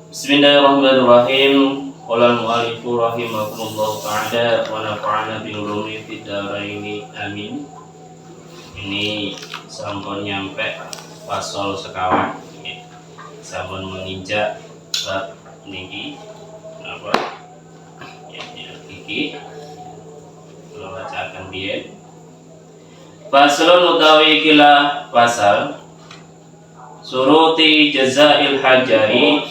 Bismillahirrahmanirrahim. Qala al-mu'allifu rahimahullahu ta'ala wa nafa'ana bi ulumi fid dharain amin. Ini sampun nyampe pasal sekawan. Sampun menginjak bab niki apa? Ya, iki kula bacakan biyen. Faslun utawi kila pasal suruti jazail hajari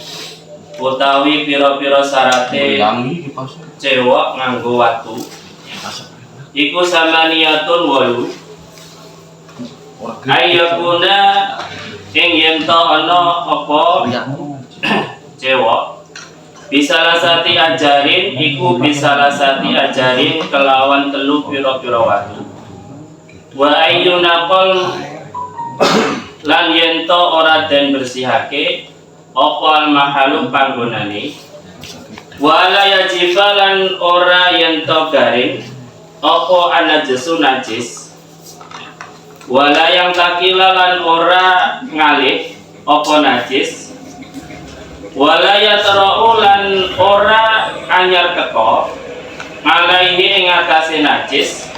utawi pira-pira syarate cewek nganggo watu iku samaniyatun 8 ayyakuna ing yen to ana apa cewek bisalasati ajarin iku bisalasati ajarin kelawan telu pira-pira watu wa ayyunaqal lan yen to ora den bersihake apa al-mahalu panggonane wala yajifalan ora yen to garing apa anajesu najis wala yang takilalan ora ngalih apa najis wala yatra'u lan ora anyar teko alaihi ing atase najis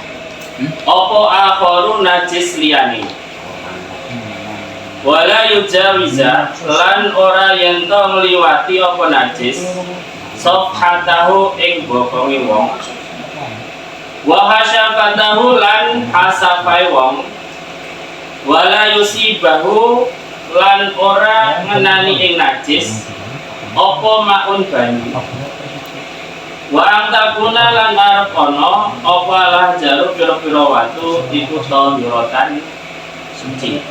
apa akharu najis liyane wala yujawiza lan ora yen to ngliwati apa najis safhatahu ing bokonge wong wa hasyafatahu lan hasafai wong wala yusibahu lan ora ngenani ing najis apa maun banyu wa antakuna lan arep ana apa lah jalu pira-pira watu iku tahiratan suci.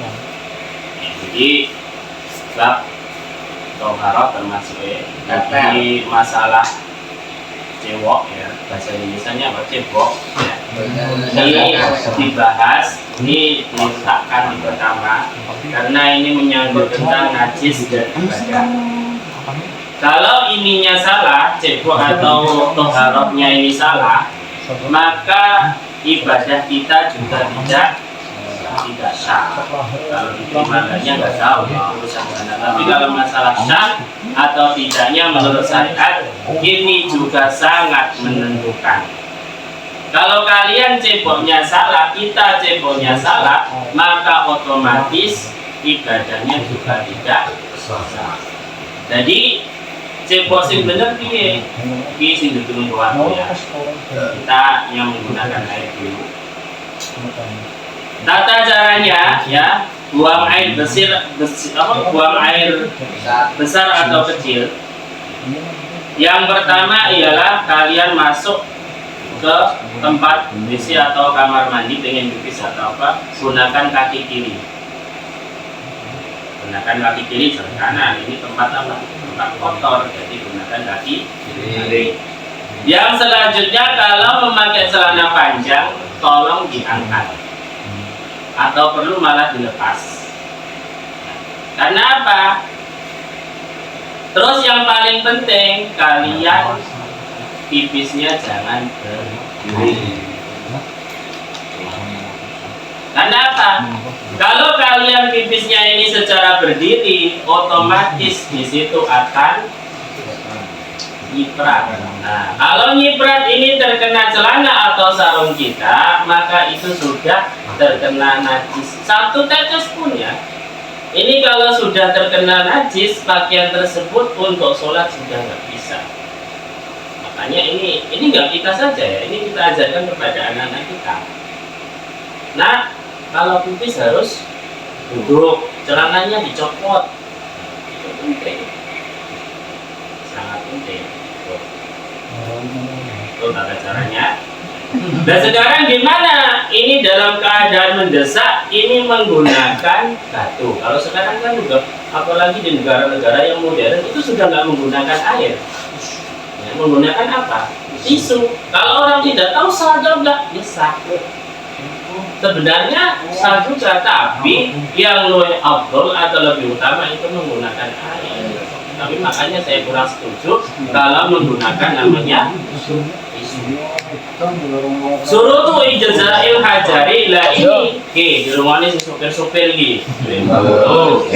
Jadi bab toharoh termasuk tapi masalah cewek ya bahasa Indonesianya apa cebok ya. Ini dibahas ini diletakkan pertama karena ini menyangkut tentang najis dan ibadah. Kalau ininya salah cebok atau toharohnya ini salah maka ibadah kita juga tidak sah. Kalau diterimanya nggak tahu ya urusan sana. Tapi kalau masalah sah atau tidaknya menurut syariat ini juga sangat menentukan. Kalau kalian ceboknya salah, kita ceboknya salah, maka otomatis ibadahnya juga tidak sah. Jadi cebok sing bener piye? Iki sing ditulung waktu ya. Kita yang menggunakan air dulu. Tata caranya ya, buang air buang air besar atau kecil. Yang pertama ialah kalian masuk ke tempat WC atau kamar mandi pengen pipis atau apa, gunakan kaki kiri. Gunakan kaki kiri jangan kanan. Ini tempat apa? Tempat kotor, jadi gunakan kaki kiri. Yang selanjutnya kalau memakai celana panjang, tolong diangkat. Atau perlu malah dilepas. Karena apa? Terus yang paling penting kalian pipisnya jangan berdiri. Karena apa? Kalau kalian pipisnya ini secara berdiri, otomatis di situ akan nyiprat. Nah, kalau nyiprat ini terkena celana atau sarung kita, maka itu sudah terkena najis. Satu tetes pun ya. Ini kalau sudah terkena najis, pakaian tersebut untuk sholat sudah nggak bisa. Makanya ini nggak kita saja ya. Ini kita ajarkan kepada anak-anak kita. Nah, kalau pipis harus duduk, celananya dicopot. Itu penting. Sangat penting. Itu tata caranya. Dan sekarang gimana? Ini dalam keadaan mendesak, ini menggunakan batu. Kalau sekarang kan juga, apalagi di negara-negara yang modern itu sudah nggak menggunakan air. Ya, menggunakan apa? Tisu. Kalau orang tidak tahu sah atau enggak, ya sah. Sebenarnya sah juga, tapi yang lebih afdol atau lebih utama itu menggunakan air. Tapi makanya saya kurang setuju kalau menggunakan namanya tisu. Suruh tuh ijazahil hajari lah ini. Ki, di rumah ini si supir-supir ki. Oh.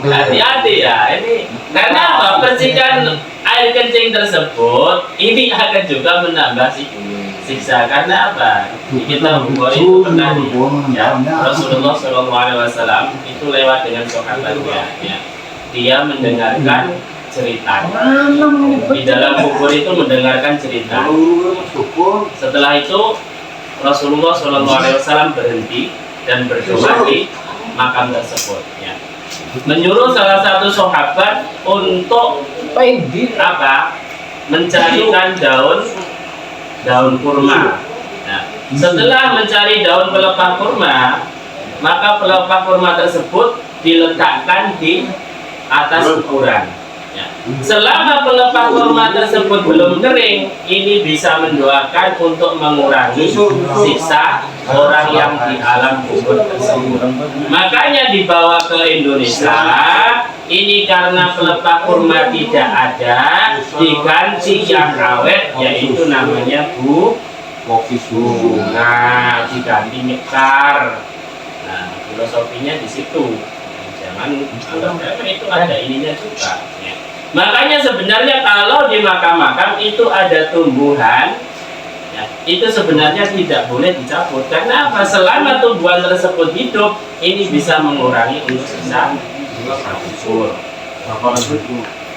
Hati-hati ya ini. Karena apa? Percikan air kencing tersebut ini akan juga menambah siksa. Karena apa? Kita Bukhari itu pernah ya, Rasulullah SAW itu lewat dengan sahabatnya. Ya. Dia mendengarkan cerita. Di dalam kubur itu mendengarkan cerita. Setelah itu Rasulullah SAW berhenti dan berdoa di makam tersebut. Ya. Menyuruh salah satu sahabat untuk apa? Mencarikan daun kurma. Nah, setelah mencari daun pelepah kurma, maka pelepah kurma tersebut diletakkan di atas kuburan. Ya. Selama pelepah kurma tersebut belum kering, ini bisa mendoakan untuk mengurangi siksa orang yang di alam kubur tersebut. Makanya dibawa ke Indonesia, ini karena pelepah kurma tidak ada, diganti yang awet, yaitu namanya bunga, diganti mekar. Nah, filosofinya di situ. Jangan anggap itu ada ininya juga. Ya. Makanya sebenarnya kalau di makam-makam itu ada tumbuhan, ya, itu sebenarnya tidak boleh dicabut. Karena apa? Selama tumbuhan tersebut hidup, ini bisa mengurangi untuk siksa kubur.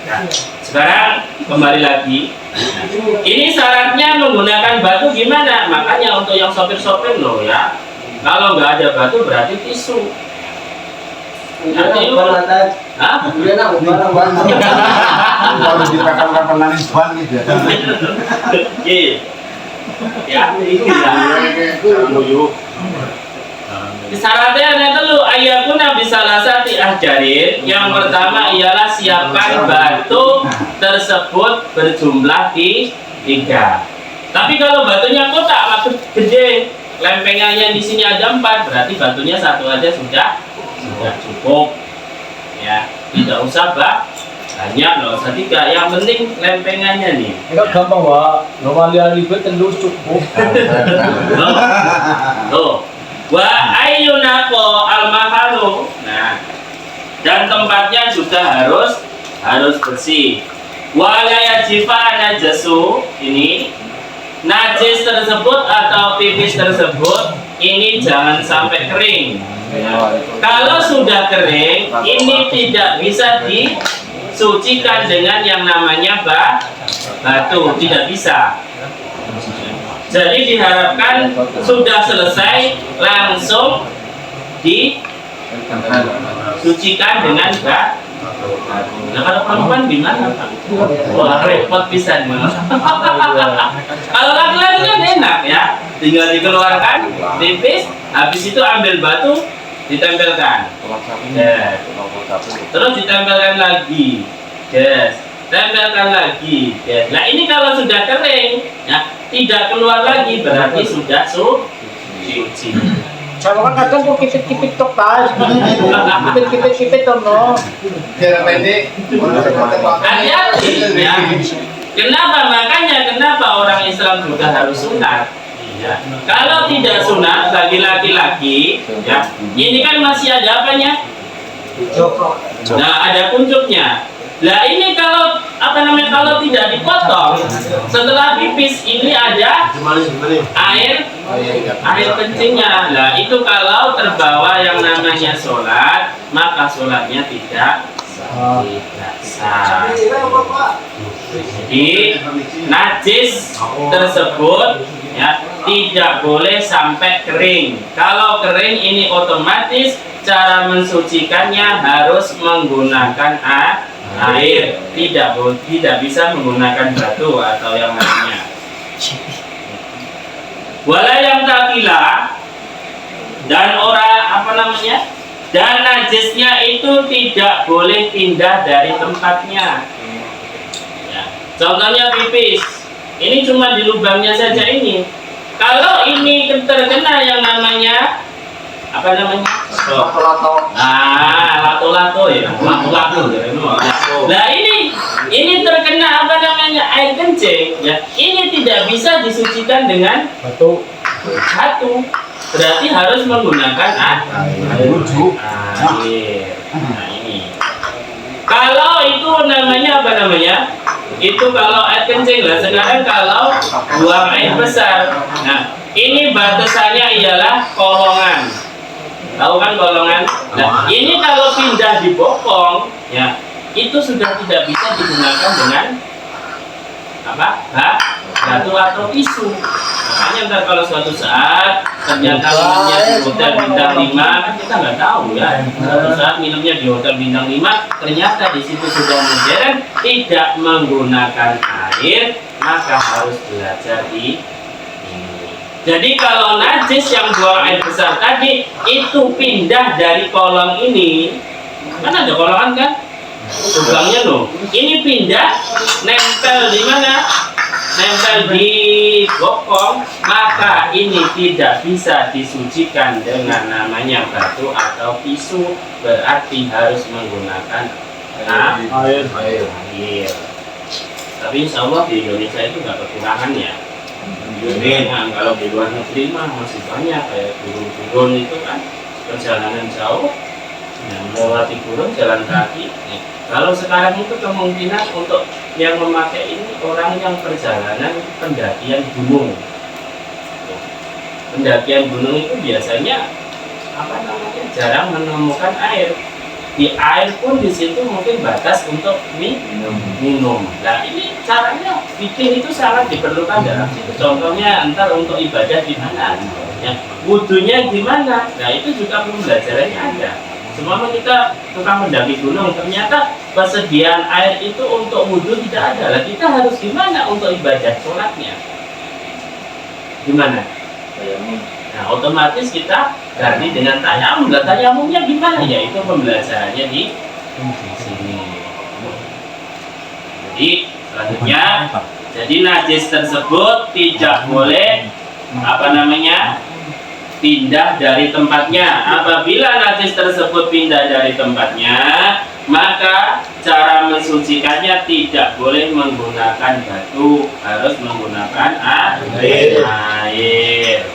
Nah, sekarang kembali lagi. Nah, ini syaratnya menggunakan batu gimana? Makanya untuk yang sopir-sopir loh ya. Kalau nggak ada batu berarti tisu. Nanti lu hah? Kalau dipakar-pakar nangis ban gitu ya. Iya. Ya, itu ya. Syaratnya ada telu ayakuna bisalasati ahjarin. Yang pertama ialah siapkan batu tersebut berjumlah 3. Tapi kalau batunya kotak atau gede, lempengannya di sini ada 4, berarti batunya satu aja sudah cukup. Ya, tidak usah banyak, nggak usah 3. Yang penting lempengannya nih. Enggak gampang, Wak. Normalnya ribet tendus cukup. Tuh. Wa ayyunaqo al-mahalu. Nah, dan tempatnya juga harus bersih. Wa la yajifa najasu. Ini najis tersebut atau pipis tersebut ini jangan sampai kering. Nah, kalau sudah kering, ini tidak bisa disucikan dengan yang namanya batu, tidak bisa. Jadi diharapkan sudah selesai langsung disucikan dengan batu. Nah, kalau perempuan gimana, Pak? Wah, repot pisan. Kalau laki-laki kan enak ya, tinggal dikeluarkan, tipis, habis itu ambil batu, ditempelkan. Yes. Terus ditempelkan lagi. Yes. Tempelkan lagi. Yes. Nah, ini kalau sudah kering, ya, tidak keluar lagi, berarti sudah suci. Kalau kan kadang kok kipit-kipit tok tas. Kipit-kipit tono. Hati-hati ya. Kenapa? Makanya kenapa orang Islam juga harus sunat? Ya. Kalau tidak sunat bagi laki-laki, ya, ini kan masih ada apanya? Nah, ada kuncupnya. Nah, ini kalau kalau tidak dipotong, setelah pipis ini ada air kencingnya. Nah, itu kalau terbawa yang namanya sholat, maka sholatnya tidak sah. Jadi najis tersebut ya tidak boleh sampai kering. Kalau kering ini otomatis cara mensucikannya harus menggunakan air, tidak bisa menggunakan batu atau yang lainnya. Wala yang takila, dan dan najisnya itu tidak boleh pindah dari tempatnya. Ya. Contohnya pipis, ini cuma di lubangnya saja ini. Kalau ini terkena yang namanya apa namanya? Lato-lato. Lato-lato ya, lato-lato. Nah ini terkena apa namanya air kencing, ya. Ini tidak bisa disucikan dengan Batu. batu, berarti harus menggunakan air. Nah ini. Kalau itu namanya apa namanya? Itu kalau air kencing lah. Sekarang kalau buang air besar, nah ini batasannya ialah kolongan. Tahu kan kolongan? Nah ini kalau pindah di bokong, ya itu sudah tidak bisa digunakan dengan apa? Batu atau tisu. Makanya ntar kalau suatu saat ternyata minumnya di hotel bintang 5, kan kita nggak tahu ya. Suatu saat minumnya di hotel bintang 5, ternyata di situ sudah modern, tidak menggunakan air, maka harus belajar di ini. Jadi kalau najis yang buang air besar tadi itu pindah dari kolong ini, kan ada kolongan kan? Lubangnya loh. Ini pindah, nempel di mana? Nempel di bokong, maka ini tidak bisa disucikan dengan namanya batu atau tisu, berarti harus menggunakan air. Tapi insya Allah di Indonesia itu nggak kekurangan ya. Nah, kalau di luar negeri mah masih banyak kayak gurun-gurun itu kan perjalanan jauh, melewati gurun jalan kaki. Kalau sekarang itu kemungkinan untuk yang memakai ini orang yang perjalanan pendakian gunung. Pendakian gunung itu biasanya apa namanya jarang menemukan air. Di air pun di situ mungkin batas untuk minum. Nah ini caranya bikin itu sangat diperlukan dalam situ. Contohnya antar untuk ibadah di mana, ya, wudunya gimana. Nah itu juga pembelajarannya ada. Semua kita tukang mendaki gunung, ternyata persediaan air itu untuk wudhu tidak ada. Lah kita harus gimana untuk ibadah sholatnya? Gimana? Nah otomatis kita ganti dengan tayamum. Lah tayamumnya gimana? Ya itu pembelajarannya di sini. Jadi selanjutnya, jadi najis tersebut tidak boleh apa namanya pindah dari tempatnya. Apabila najis tersebut pindah dari tempatnya, maka cara mensucikannya tidak boleh menggunakan batu, harus menggunakan air.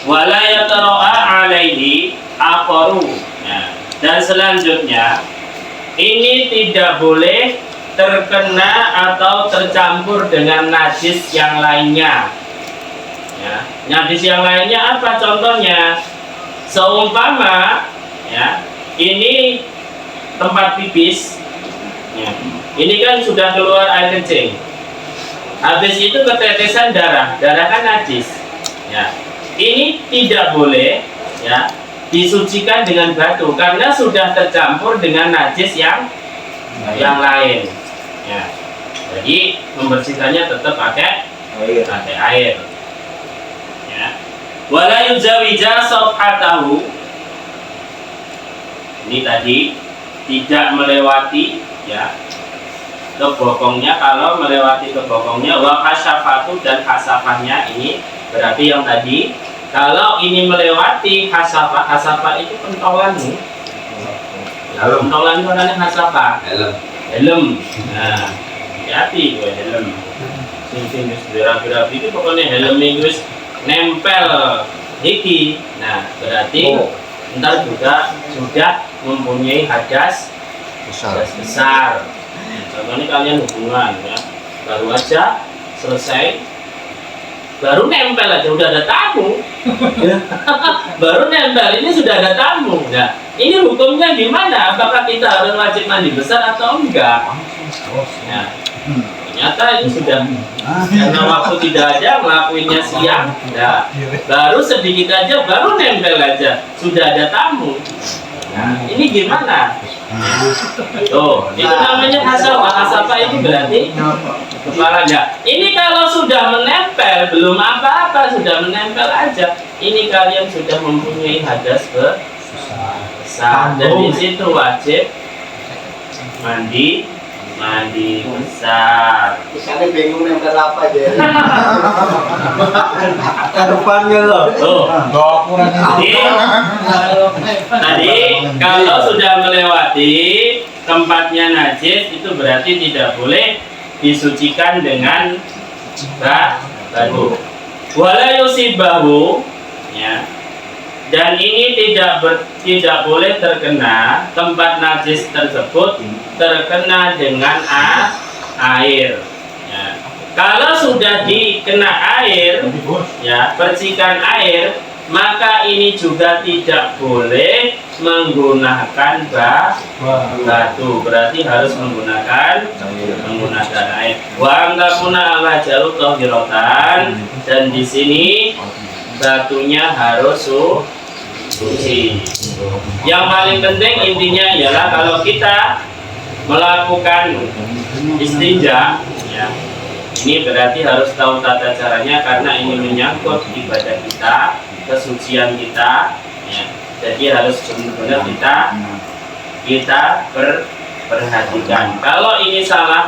Wala yataro'a alaihi aqaru. Nah, dan selanjutnya ini tidak boleh terkena atau tercampur dengan najis yang lainnya. Ya, najis yang lainnya apa contohnya? Seumpama ya, ini tempat pipis. Ya, ini kan sudah keluar air kencing. Habis itu ketetesan darah kan najis. Ya, ini tidak boleh ya disucikan dengan batu karena sudah tercampur dengan najis yang lain. Ya, jadi membersihkannya tetap pakai air. Wala yuzawija safhatahu. Ini tadi tidak melewati ya ke bokongnya. Kalau melewati ke bokongnya, wa kasafatu, dan kasafahnya ini berarti yang tadi. Kalau ini melewati kasafah itu pentolan nih. Pentolan itu namanya kasafah. Helm. Nah, hati-hati gue helm. Sing bira-bira itu pokoknya helm Inggris nempel iki. Nah berarti ntar juga sudah mempunyai hadas besar. Contohnya kalian hubungan ya, baru aja selesai, baru nempel aja udah ada tamu. Baru nempel ini sudah ada tamu. Nah ini hukumnya gimana? Apakah kita harus wajib mandi besar atau enggak? Nah, ternyata ini sudah karena waktu tidak ada, ngelakuinnya siang, nah, baru sedikit aja, baru nempel aja, sudah ada tamu. Nah, ini gimana? Tuh, itu namanya hasafah ini berarti kepalanya. Ini kalau sudah menempel, belum apa-apa, sudah menempel aja, ini kalian sudah mempunyai hadas besar, dan di situ wajib mandi mandi besar. Misalnya bingung yang udah apa aja. Depannya loh. Tuh. Tadi kalau sudah melewati tempatnya najis itu berarti tidak boleh disucikan dengan batu. Wala yusibahu, ya. Dan ini tidak boleh terkena tempat najis tersebut terkena dengan air. Ya. Kalau sudah dikena air, ya, percikan air, maka ini juga tidak boleh menggunakan batu. Berarti harus menggunakan air. Wa angkapuna ala jalu tohirotan, dan di sini batunya harus suci. Yang paling penting intinya ialah kalau kita melakukan istinja, ya, ini berarti harus tahu tata caranya karena ini menyangkut ibadah kita, kesucian kita, ya. Jadi harus benar-benar kita perhatikan. Kalau ini salah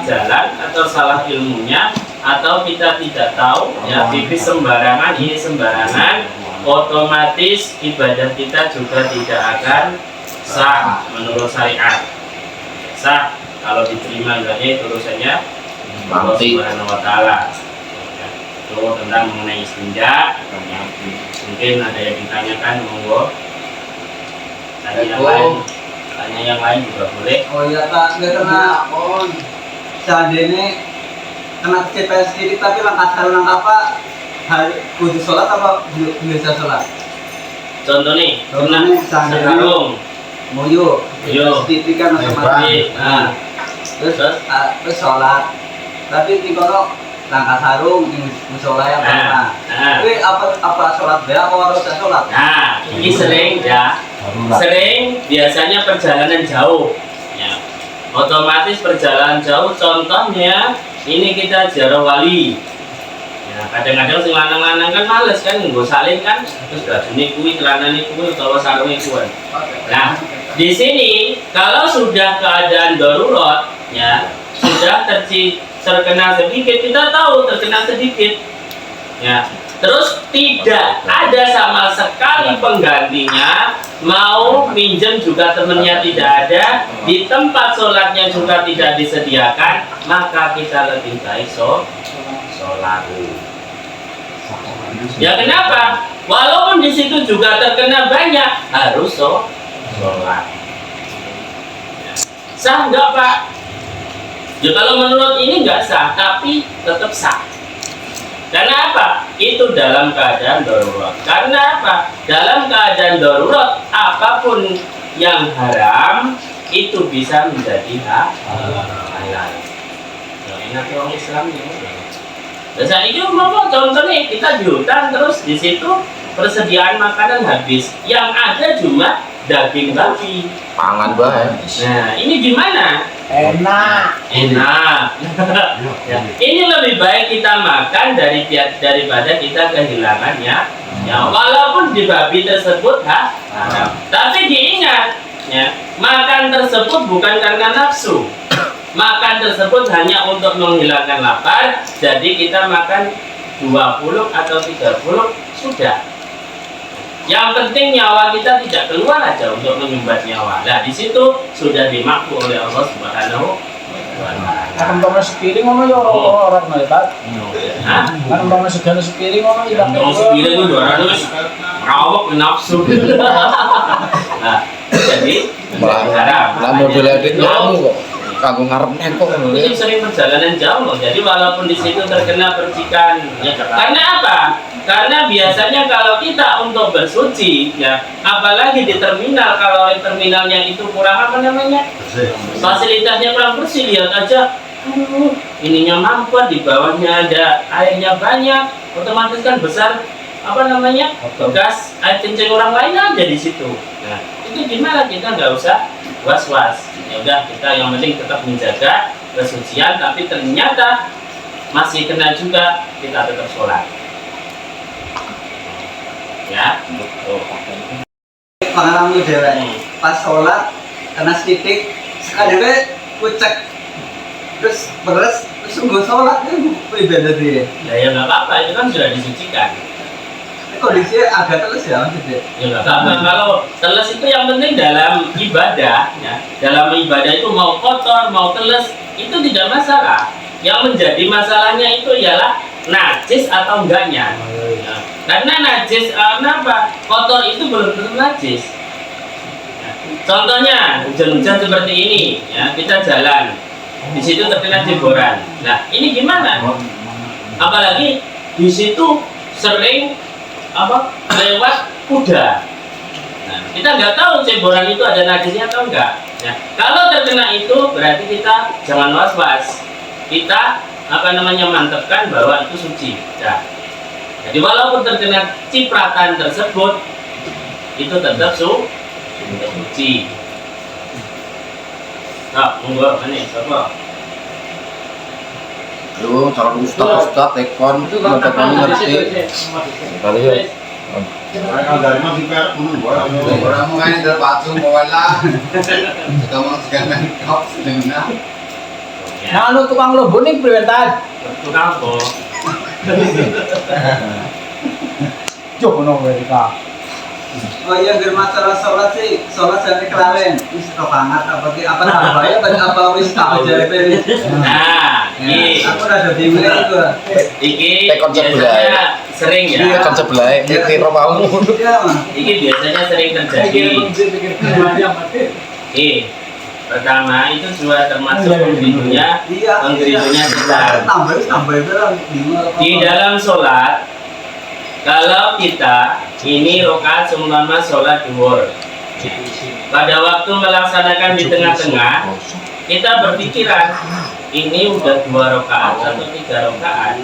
jalan atau salah ilmunya, atau kita tidak tahu, ya, pipis sembarangan, ini sembarangan, otomatis ibadah kita juga tidak akan sah menurut syariat. Sah kalau diterima enggaknya itu urusannya Allah Subhanahu wa Ta'ala. Itu tentang mengenai istinja. Mungkin ada yang ditanyakan, monggo. Tanya yang lain juga boleh. Oh iya Pak, nggak kena seandainya kena CPS sedikit tapi langkah apa hari kudu sholat apa biasa sholat? Contoh nih, kena seandainya sarung, moyo sedikit kan otomatis. nah, Terus sholat, tapi di kono langkah sarung di musola ya Pak. Tapi apa sholat dia apa harus sholat? Nah, ini sering ya. Sering biasanya perjalanan jauh, ya. Otomatis perjalanan jauh, contohnya ini kita ziarah wali, ya. Kadang-kadang si lanang-lanang kan males kan nggak salin kan, terus bajune kuwi, celanane kuwi, utawa sarunge kuwi. Nah, di sini kalau sudah keadaan darurat, ya, sudah terkena sedikit, kita tahu terkena sedikit, ya. Terus tidak ada sama sekali penggantinya, mau minjem juga temennya tidak ada, di tempat sholatnya juga tidak disediakan, maka kita lebih baik sholat. Ya kenapa? Walaupun di situ juga terkena banyak, harus sholat. Sah nggak Pak? Ya kalau menurut ini nggak sah, tapi tetap sah. Karena apa? Itu dalam keadaan darurat. Karena apa? Dalam keadaan darurat, apapun yang haram itu bisa menjadi halal. Nah, enak orang Islam ya. Dan saya ini mau contohnya kita di hutan terus di situ persediaan makanan habis. Yang ada cuma daging babi. Pangan bae. Nah, ini gimana? Enak. Ya. Ini lebih baik kita makan daripada kita kehilangannya. Ya, walaupun di babi tersebut haram. Tapi diingat, ya, makan tersebut bukan karena nafsu. Makan tersebut hanya untuk menghilangkan lapar. Jadi kita makan 20 atau 30 sudah. Yang penting nyawa kita tidak keluar aja untuk menyumbat nyawa. Nah, di situ sudah dimakfu oleh Allah Subhanahu wa Ta'ala. Akan bangun sepiring ngono ya orang ya Pak. Hah? Akan bangun segala sepiring ngono ya. Yang sepiring itu 200 rawok nafsu. Nah, jadi haram. Lah model edit nyamu kok. Kanggo ngarep kok ngono Ini ya. sering perjalanan jauh loh. Jadi walaupun di situ terkena percikan, ya. Karena apa? Karena biasanya kalau kita untuk bersuci, ya, apalagi di terminal, kalau terminalnya itu kurang apa namanya? Fasilitasnya kurang bersih, lihat aja. Ininya mampet, di bawahnya ada airnya banyak, otomatis kan besar apa namanya? Bekas air kencing orang lain aja di situ. Nah, itu gimana kita nggak usah was-was. Ya udah, kita yang penting tetap menjaga kesucian, tapi ternyata masih kena juga, kita tetap sholat. Ya, betul. Pengalaman dewe pas sholat kena sedikit sekali we kucek terus sungguh sholat itu ibadah dia. Nah, ya nggak apa-apa, itu kan sudah disucikan. Ini kondisinya agak terus ya maksudnya. Ya nggak apa-apa. Kalau teles itu yang penting dalam ibadah, ya. Dalam ibadah itu mau kotor, mau teles, itu tidak masalah. Yang menjadi masalahnya itu ialah najis atau enggaknya. Ya. Karena najis, kenapa? Kotor itu belum tentu najis. Ya. Contohnya hujan-hujan seperti ini, ya kita jalan, di situ terkena jeboran. Nah, ini gimana? Apalagi di situ sering lewat kuda. Nah, kita nggak tahu jeboran itu ada najisnya atau enggak. Nah, kalau terkena itu berarti kita jangan was-was. Kita mantapkan bahwa itu suci. Nah, jadi walaupun terkena cipratan tersebut, itu tetap suci. Nah, monggo nih, siapa? Yo, calon ustad tekon, udah tekon ngerti. Kali ya. Kalau dari masih kayak Orang mau main dari batu mau lah. Kita mau sekarang kau sedengna. Ya, Nah, lu tukang lobo nih priwetan. tukang apa? Coba nong mereka. Oh iya, biar masalah sholat sih, sholat jadi kelalen. Wis banget apa tambahnya tadi apa wis tak aja ini. Nah, ini Aku udah jadi mulai itu. Tekon biasanya sering ya. Iya. Kan sebelah mikir mau. Iya, Mas. Ini biasanya sering terjadi. Pertama itu juga termasuk penggeridunya, Iya. penggeridunya setan. Tambah berapa? Di dalam sholat, kalau kita ini rokaat seumpama sholat duhur, pada waktu melaksanakan di tengah-tengah, kita berpikiran ini udah 2 rakaat atau 3 rakaat,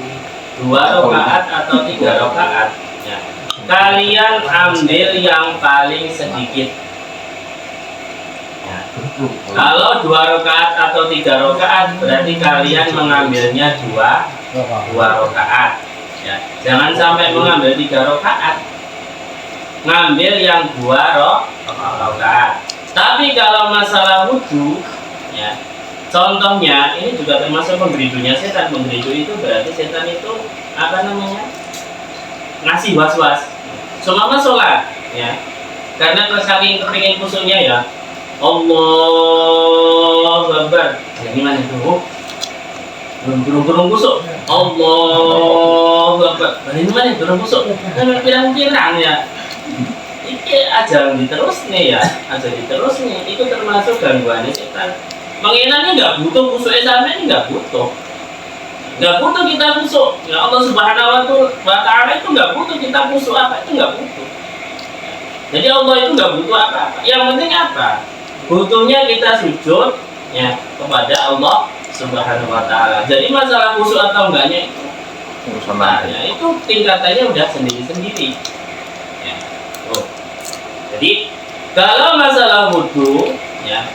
2 rakaat atau 3 rakaat. Ya. Kalian ambil yang paling sedikit. Ya. Kalau 2 rakaat atau 3 rakaat, berarti kalian mengambilnya 2 rakaat. Ya, jangan sampai mengambil 3 rakaat, ngambil yang 2 rakaat. Tapi kalau masalah wudhu, ya, contohnya ini juga termasuk penggeridunya setan. Penggeridu itu berarti setan itu ngasih was-was. Seumpama sholat, ya, karena saking kepingin khusyuknya ya, Allahu Akbar. Ya, gimana itu? Burung kusuk. Allahu Akbar. Ini mana burung kusuk? Pirang-pirang ya. Iki aja diterus nih ya, itu termasuk gangguan setan. Mengingatnya nggak butuh kusuk sampai nggak butuh kita kusuk. Ya Allah Subhanahu wa Ta'ala itu nggak butuh kita kusuk apa itu nggak butuh. Jadi Allah itu nggak butuh apa-apa. Yang penting apa? Butuhnya kita sujud ya kepada Allah Subhanahu wa Ta'ala. Jadi masalah kusuk atau enggaknya itu Urusan ya, itu tingkatannya udah sendiri-sendiri. Ya. Tuh. Jadi kalau masalah wudhu, ya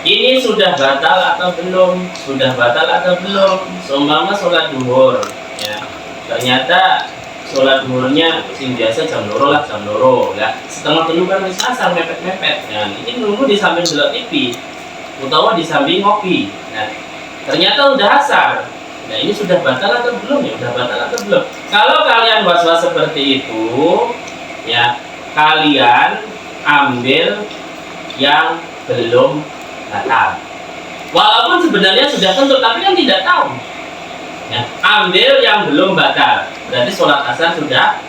ini sudah batal atau belum? Sudah batal atau belum? Seumpama sholat duhur, ya ternyata sholat duhurnya sing biasa jam 2 lah, setengah 3 kan wis asar mepet-mepet. Nah, ini nunggu di samping delok TV, utawa di samping ngopi. Nah, ternyata udah asar. Nah, ini sudah batal atau belum ya? Udah batal atau belum? Kalau kalian was-was seperti itu, ya kalian ambil yang belum batal. Walaupun sebenarnya sudah tentu, tapi kan tidak tahu. Ya, ambil yang belum batal. Berarti sholat asar sudah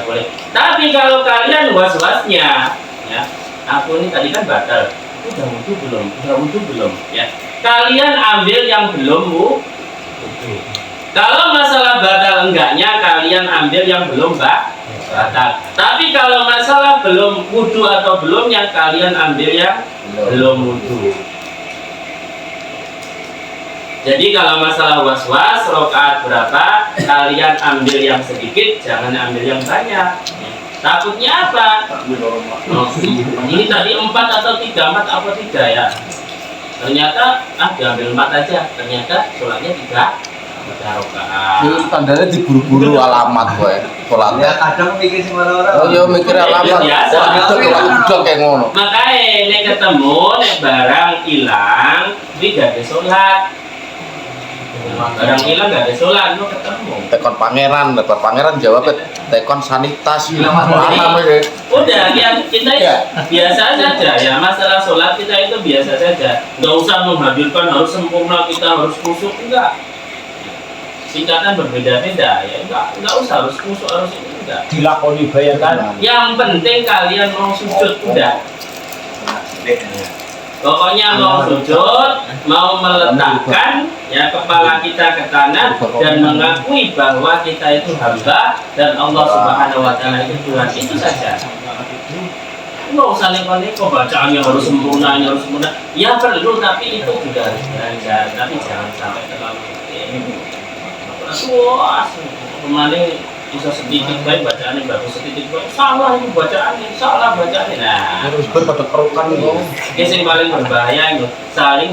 boleh. Tapi kalau kalian was-wasnya, ya, aku ini tadi kan batal. Udah wudhu belum? Ya, kalian ambil yang belum wudhu. Kalau masalah batal enggaknya, kalian ambil yang belum batal. Tapi kalau masalah belum wudhu atau belumnya, kalian ambil yang belum wudhu. Jadi kalau masalah was-was, rakaat berapa, kalian ambil yang sedikit, jangan ambil yang banyak. Takutnya apa? Ini tadi 4 atau 3 apa 3 ya? Ternyata diambil 4 aja. Ternyata sholatnya 3 rakaat. Itu tandanya diburu-buru alamat kowe. Ya Sholatnya. kadang mikir sih orang. Oh yo mikir alamat. Biasa. Wah, itu udah kayak ngono. Makanya nek ketemu nek barang hilang, kuwi gak ada sholat. Barang hilang nggak ada sholat, lu ketemu. Tekon pangeran jawab tekon sanitas. Bilang Mas Paham ya? Udah, ya, kita biasa saja ya. Masalah sholat kita itu biasa saja. Nggak usah menghadirkan harus sempurna, kita harus khusyuk, enggak. Tingkatan berbeda-beda ya, enggak usah harus khusyuk, harus itu enggak. Dilakoni bayangkan. Yang penting kalian mau sujud udah. Pokoknya mau sujud, mau meletakkan ya kepala kita ke tanah dan mengakui bahwa kita itu hamba dan Allah Subhanahu wa taala itu Tuhan. Itu saja. Nggak usah neko-neko bacaannya harus sempurna, harus sempurna. Ya perlu, tapi itu juga harus belajar. Tapi jangan sampai terlalu wah, kemarin bisa sedikit baik bacaannya bagus, sedikit baik salah itu bacaannya, salah bacaannya. Nah, Terus pada kerukan itu. yang paling berbahaya itu saling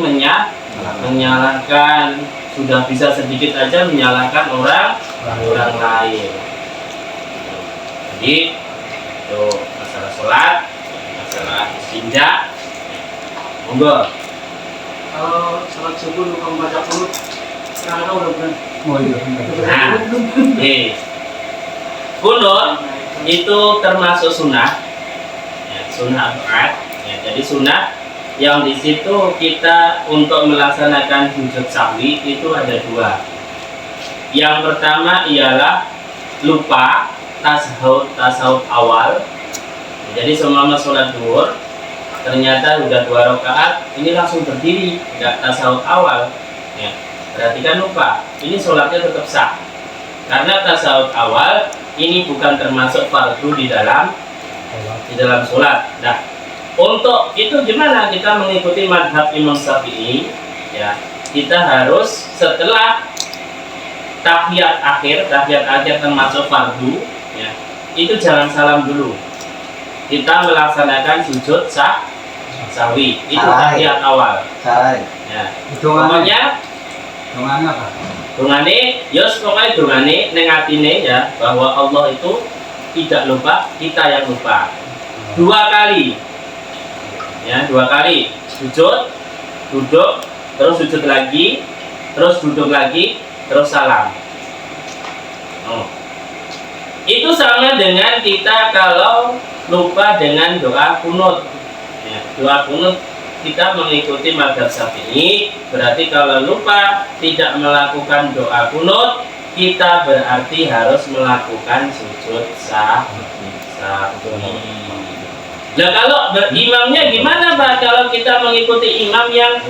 menyalahkan. Sudah bisa sedikit aja menyalahkan orang lain. Jadi itu masalah sholat, masalah istinja. Monggo. Kalau sholat subuh lupa membaca kunut, sekarang udah bulan. Oh iya. Nah, kunut itu termasuk sunnah, ya, sunnah Al-Qur'an. Ya, jadi sunnah yang di situ kita untuk melaksanakan sujud sahwi itu ada dua. Yang pertama ialah lupa tasawuf awal. Jadi selama sholat duhur ternyata udah 2 rakaat, ini langsung berdiri, nggak tasawuf awal. Ya, berarti kan lupa. Ini sholatnya tetap sah. Karena tasawuf awal ini bukan termasuk fardu di dalam sholat. Nah, untuk itu gimana kita mengikuti madhab Imam Syafi'i? Ya, kita harus setelah tahiyat akhir termasuk fardu. Ya, itu jangan salam dulu. Kita melaksanakan sujud sahwi. Itu tahiyat awal. Ya, pokoknya Hitungannya apa? dungane, pokoknya dungane neng atine ya bahwa Allah itu tidak lupa, kita yang lupa. 2 kali, ya 2 kali sujud, duduk, terus sujud lagi, terus duduk lagi, terus salam. Itu sama dengan kita kalau lupa dengan doa kunut. Ya, doa kunut kita mengikuti mazhab Syafi'i, berarti kalau lupa tidak melakukan doa kunut, kita berarti harus melakukan sujud sahwi. Nah, kalau imamnya gimana Pak? Kalau kita mengikuti imam yang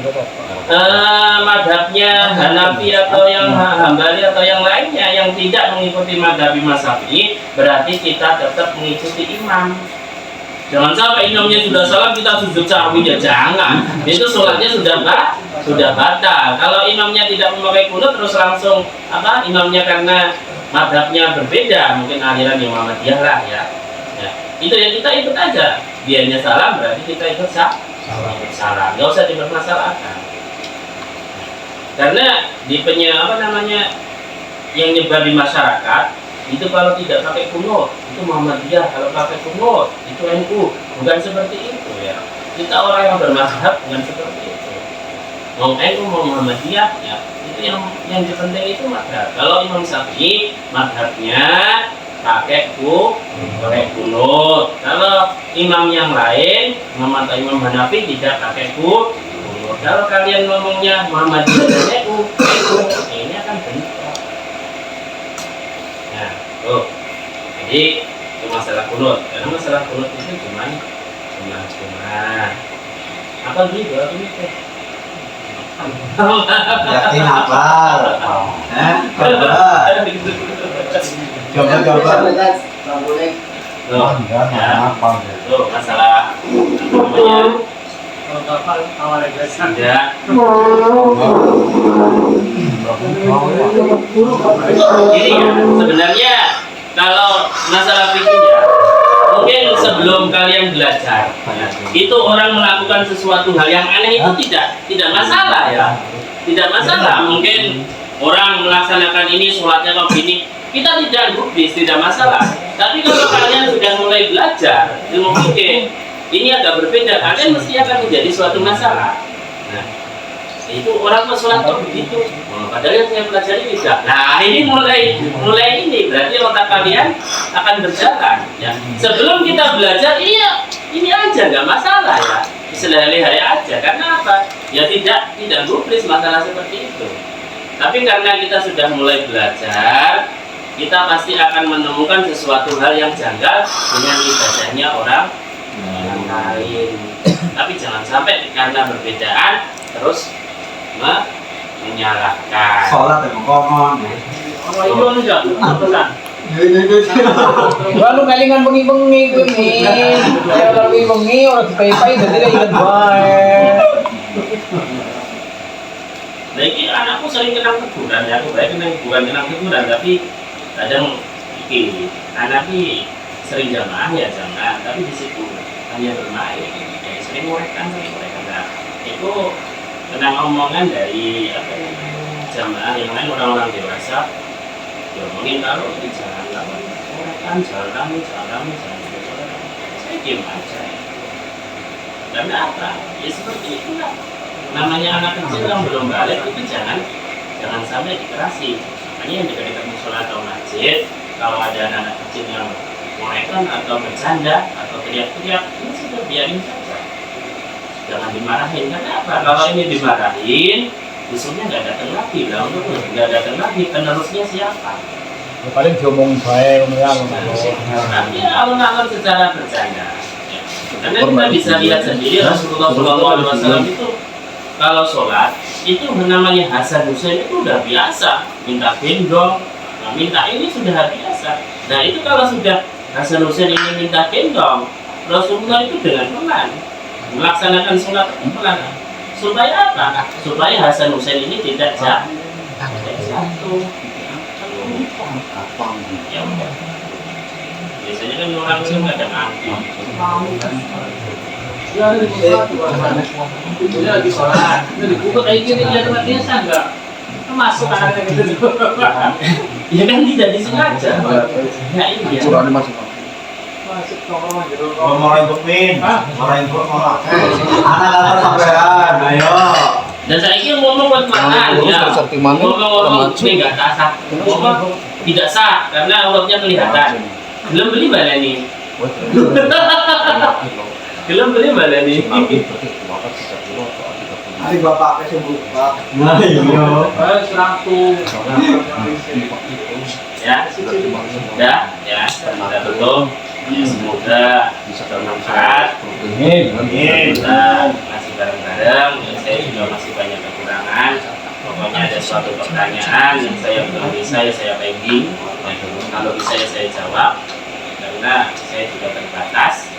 madhabnya Hanafi atau yang Hambali atau yang lainnya yang tidak mengikuti madhab Imam Syafi'i, berarti kita tetap mengikuti imam. Jangan sampai imamnya sudah salam kita sujud sahwi, ya jangan. Itu sholatnya sudah batal. Kalau imamnya tidak memakai kunut terus langsung imamnya karena madhabnya berbeda, mungkin aliran yang Muhammadiyah lah ya. Itu yang kita ikut aja. Dianya salam berarti kita ikut salam. Nggak usah dipermasalahkan. Karena di yang nyebar di masyarakat itu kalau tidak pakai kunut itu Muhammadiyah, kalau pakai kunut itu NU, bukan seperti itu ya. Kita orang yang bermazhab bukan seperti itu. Mau NU mau Muhammadiyah ya, itu yang penting itu mazhab. Kalau Imam Syafi'i mazhabnya pakai kunut. Kalau imam yang lain, Imam atau Imam Hanafi tidak pakai kunut. Kalau kalian ngomongnya Muhammadiyah dan NU, ini akan bentrok. Nah, jadi itu masalah kunut. Karena masalah kunut itu cuma apa gitu ini teh. Yakin hafal. Coba. Tuh masalah namanya Kalau kapal awalnya guys. ya. Jadi ya, sebenarnya kalau masalah fikih ya, mungkin sebelum kalian belajar, ya, itu orang melakukan sesuatu hal yang aneh itu tidak masalah ya, tidak masalah. Mungkin orang melaksanakan ini sholatnya kok gini, kita tidak gubris, tidak masalah. Tapi kalau kalian sudah mulai belajar ilmu fikih, ini agak berbeda, kalian mesti akan menjadi suatu masalah. Nah, Itu orang sholat kok begitu. Padahal yang saya pelajari tidak. Nah ini mulai ini berarti otak kalian akan berjalan. Ya. Sebelum kita belajar, iya ini aja nggak masalah ya. Sehari-hari aja. Karena apa? Ya tidak gubris masalah seperti itu. Tapi karena kita sudah mulai belajar, kita pasti akan menemukan sesuatu hal yang janggal dengan ibadahnya orang lain. Tapi jangan sampai karena perbedaan terus menyalahkan. Sholat ya ngomong. Oh itu enggak, betul. Wah, lu kalingan bengi-bengi gini. Kalau bengi orang pay-pay jadi dia ingat bae. Nah ini anakku sering kenang kuburan ya, aku baik kenang kuburan, tapi kadang ini anaknya sering jamaah ya jamaah, tapi di situ hanya bermain, ya, sering ngorekan. Nah itu kenang omongan dari jamaah yang lain orang-orang dewasa, diomongin kalau di jalan ngorekan, jalan, saya diam aja. Karena apa? Ya seperti itulah. Namanya anak kecil yang belum balik itu jangan sampai dikerasi. Makanya yang dekat-dekat musola atau masjid, kalau ada anak kecil yang ngorekan atau bercanda atau teriak-teriak, ini sudah biarin saja. Jangan dimarahin. Karena apa? Kalau ini dimarahin, musuhnya nggak datang lagi. Lah untuk nggak datang lagi, penerusnya siapa? Paling diomongin bae ngono. Tapi alun-alun secara bercanda. Ya. Karena kita bisa lihat sendiri Rasulullah SAW itu kalau sholat itu namanya Hasan Husain itu udah biasa minta gendong, minta ini sudah biasa. Nah itu kalau sudah Hasan Husain ini minta gendong, Rasulullah itu dengan pelan melaksanakan sholat pelan. Supaya apa? Supaya Hasan Husain ini tidak jatuh. Ya udah. Biasanya kan orang itu kadang anti. Dia ada di sholat, dia lagi sholat, dia dibuka kayak gini dia tempat biasa enggak? Masuk anaknya gitu. Ya kan tidak disengaja. Nah ini ya. Curang masuk. Masuk tongkrongan gitu. Marahin Bukmin. Marahin Bukmin. Anak apa sampean? Ayo. Dan saya ingin ngomong buat makan ya. Ngomong ini nggak sah. Ngomong tidak sah karena auratnya kelihatan. Belum beli mana nih? Belum beli mana nih? Nanti bapak kasih buka. Nah, iya. Serangkum. Ya, ya, kita tutup. Ya, semoga bisa bermanfaat. Kita masih bareng-bareng. Saya juga masih banyak kekurangan. Pokoknya ada suatu pertanyaan yang saya belum bisa, saya pending. Kalau bisa ya saya jawab. Karena saya juga terbatas.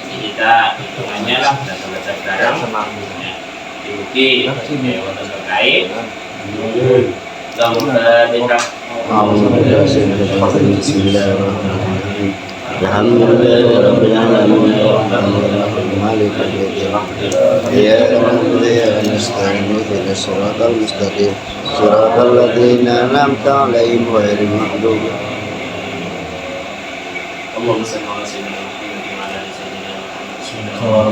Jadi kita hitungannya lah dan belajar bareng. Diuji waktu terkait. Alhamdulillah. Bismillahirrahmanirrahim. Alhamdulillahirabbil alamin. Arrahmanirrahim. Malikil yaumiddin. Iyyaka na'budu wa iyyaka nasta'in. Ihdinas siratal mustaqim. Siratal ladzina an'amta 'alaihim ghairil maghdubi. Allahumma shalli ala sayyidina Muhammad wa ala ali sayyidina Muhammad.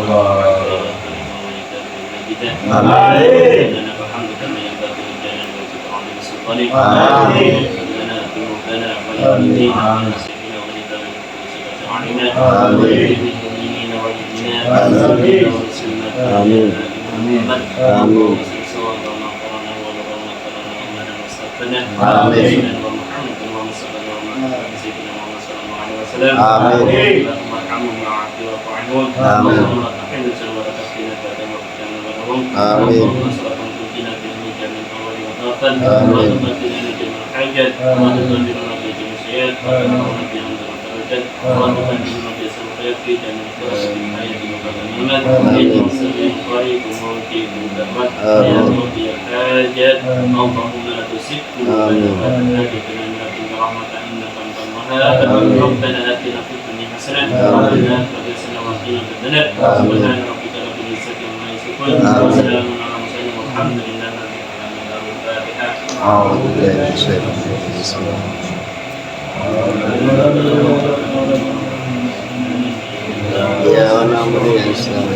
ربنا آتنا في الدنيا حسنة وفي الآخرة حسنة وقنا عذاب النار سبحان ربك رب العزة عما يصفون وسلام على المرسلين والحمد لله رب العالمين. الفاتحة. أعوذ بالله من الشيطان الرجيم. بسم الله. يا نعبد يا إسلام